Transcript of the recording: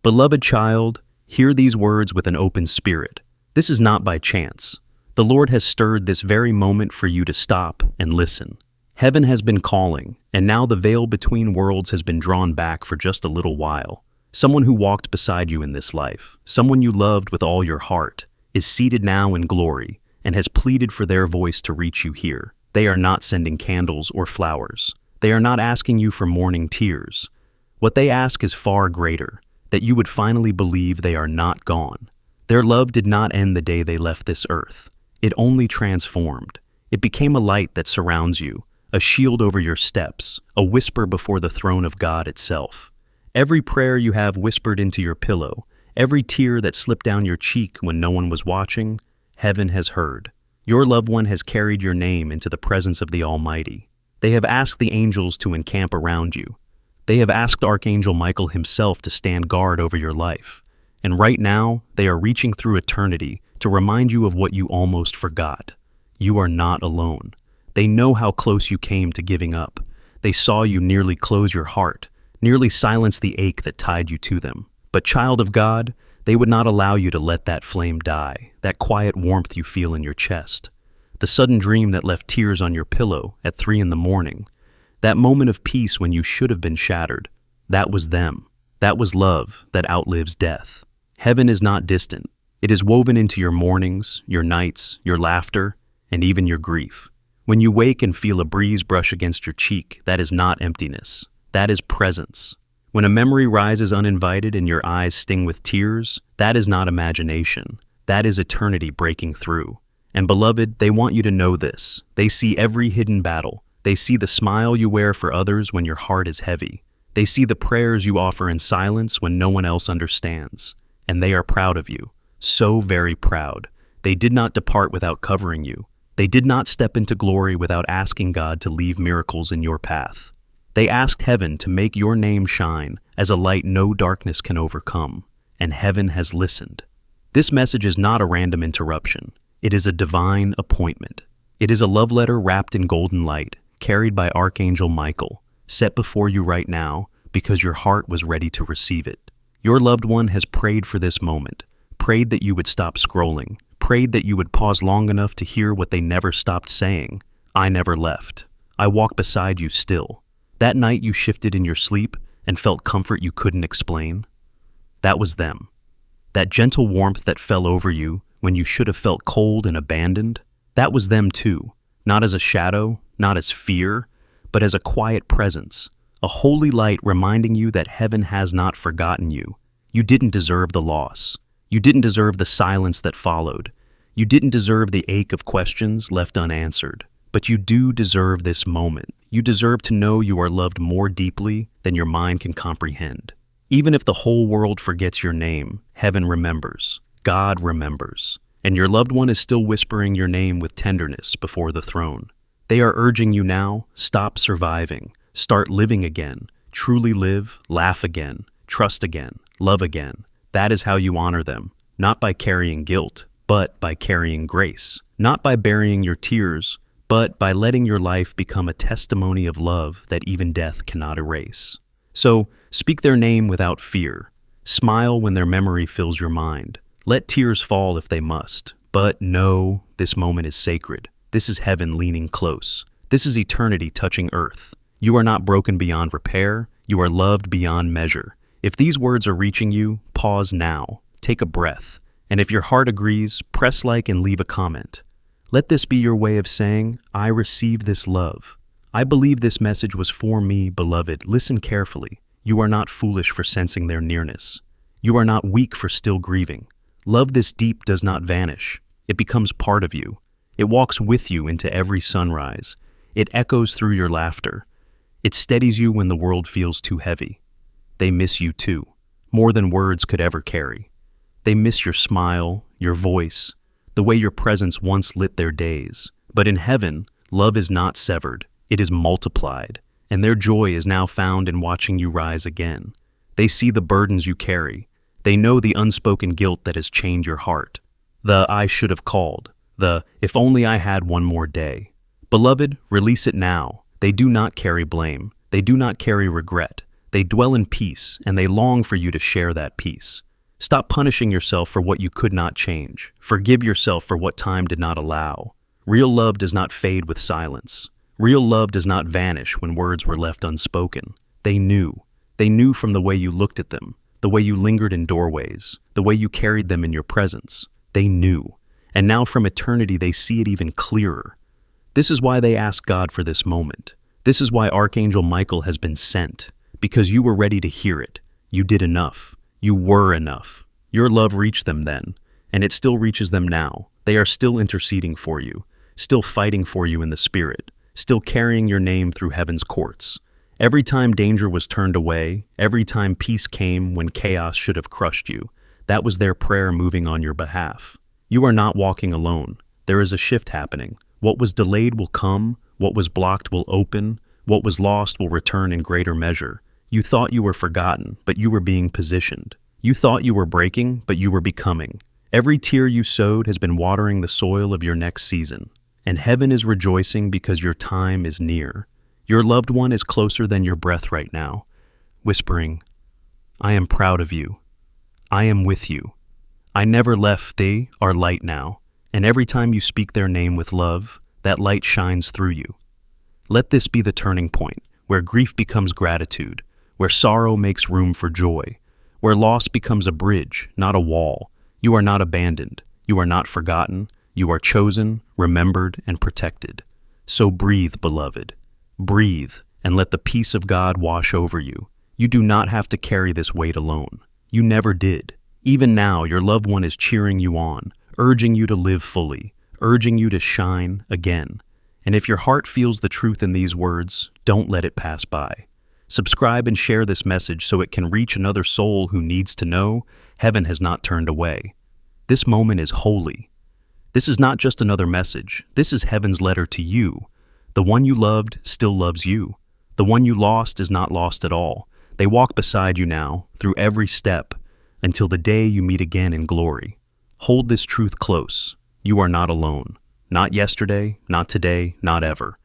Beloved child, hear these words with an open spirit. This is not by chance. The Lord has stirred this very moment for you to stop and listen. Heaven has been calling, and now the veil between worlds has been drawn back for just a little while. Someone who walked beside you in this life, someone you loved with all your heart, is seated now in glory and has pleaded for their voice to reach you here. They are not sending candles or flowers. They are not asking you for morning tears. What they ask is far greater, that you would finally believe they are not gone. Their love did not end the day they left this earth. It only transformed. It became a light that surrounds you, a shield over your steps, a whisper before the throne of God itself. Every prayer you have whispered into your pillow, every tear that slipped down your cheek when no one was watching, heaven has heard. Your loved one has carried your name into the presence of the Almighty. They have asked the angels to encamp around you. They have asked Archangel Michael himself to stand guard over your life. And right now, they are reaching through eternity to remind you of what you almost forgot. You are not alone. They know how close you came to giving up. They saw you nearly close your heart, nearly silence the ache that tied you to them. But child of God, they would not allow you to let that flame die, that quiet warmth you feel in your chest, the sudden dream that left tears on your pillow at 3 a.m, that moment of peace when you should have been shattered. That was them. That was love that outlives death. Heaven is not distant. It is woven into your mornings, your nights, your laughter, and even your grief. When you wake and feel a breeze brush against your cheek, that is not emptiness. That is presence. When a memory rises uninvited and your eyes sting with tears, that is not imagination. That is eternity breaking through. And beloved, they want you to know this. They see every hidden battle. They see the smile you wear for others when your heart is heavy. They see the prayers you offer in silence when no one else understands. And they are proud of you. So very proud. They did not depart without covering you. They did not step into glory without asking God to leave miracles in your path. They asked heaven to make your name shine as a light no darkness can overcome, and heaven has listened. This message is not a random interruption. It is a divine appointment. It is a love letter wrapped in golden light, carried by Archangel Michael, set before you right now because your heart was ready to receive it. Your loved one has prayed for this moment, prayed that you would stop scrolling, prayed that you would pause long enough to hear what they never stopped saying. I never left. I walk beside you still. That night you shifted in your sleep and felt comfort you couldn't explain. That was them. That gentle warmth that fell over you when you should have felt cold and abandoned, that was them too. Not as a shadow, not as fear, but as a quiet presence, a holy light reminding you that heaven has not forgotten you. You didn't deserve the loss. You didn't deserve the silence that followed. You didn't deserve the ache of questions left unanswered. But you do deserve this moment. You deserve to know you are loved more deeply than your mind can comprehend. Even if the whole world forgets your name, heaven remembers. God remembers. And your loved one is still whispering your name with tenderness before the throne. They are urging you now, stop surviving. Start living again. Truly live, laugh again, trust again, love again. That is how you honor them. Not by carrying guilt, but by carrying grace. Not by burying your tears, but by letting your life become a testimony of love that even death cannot erase. So, speak their name without fear. Smile when their memory fills your mind. Let tears fall if they must. But know this moment is sacred. This is heaven leaning close. This is eternity touching earth. You are not broken beyond repair. You are loved beyond measure. If these words are reaching you, pause now. Take a breath. And if your heart agrees, press like and leave a comment. Let this be your way of saying, I receive this love. I believe this message was for me, beloved. Listen carefully. You are not foolish for sensing their nearness. You are not weak for still grieving. Love this deep does not vanish. It becomes part of you. It walks with you into every sunrise. It echoes through your laughter. It steadies you when the world feels too heavy. They miss you too, more than words could ever carry. They miss your smile, your voice, the way your presence once lit their days. But in heaven, love is not severed, it is multiplied, and their joy is now found in watching you rise again. They see the burdens you carry. They know the unspoken guilt that has chained your heart. The I should have called. The if only I had one more day. Beloved, release it now. They do not carry blame. They do not carry regret. They dwell in peace, and they long for you to share that peace. Stop punishing yourself for what you could not change. Forgive yourself for what time did not allow. Real love does not fade with silence. Real love does not vanish when words were left unspoken. They knew. They knew from the way you looked at them, the way you lingered in doorways, the way you carried them in your presence. They knew. And now from eternity they see it even clearer. This is why they ask God for this moment. This is why Archangel Michael has been sent. Because you were ready to hear it. You did enough. You were enough. Your love reached them then, and it still reaches them now. They are still interceding for you, still fighting for you in the spirit, still carrying your name through heaven's courts. Every time danger was turned away, every time peace came when chaos should have crushed you, that was their prayer moving on your behalf. You are not walking alone. There is a shift happening. What was delayed will come, what was blocked will open, what was lost will return in greater measure. You thought you were forgotten, but you were being positioned. You thought you were breaking, but you were becoming. Every tear you sowed has been watering the soil of your next season. And heaven is rejoicing because your time is near. Your loved one is closer than your breath right now, whispering, I am proud of you. I am with you. I never left. They are light now. And every time you speak their name with love, that light shines through you. Let this be the turning point, where grief becomes gratitude, where sorrow makes room for joy, where loss becomes a bridge, not a wall. You are not abandoned. You are not forgotten. You are chosen, remembered, and protected. So breathe, beloved. Breathe, and let the peace of God wash over you. You do not have to carry this weight alone. You never did. Even now, your loved one is cheering you on, urging you to live fully, urging you to shine again. And if your heart feels the truth in these words, don't let it pass by. Subscribe and share this message so it can reach another soul who needs to know heaven has not turned away. This moment is holy. This is not just another message. This is heaven's letter to you. The one you loved still loves you. The one you lost is not lost at all. They walk beside you now, through every step, until the day you meet again in glory. Hold this truth close. You are not alone. Not yesterday, not today, not ever.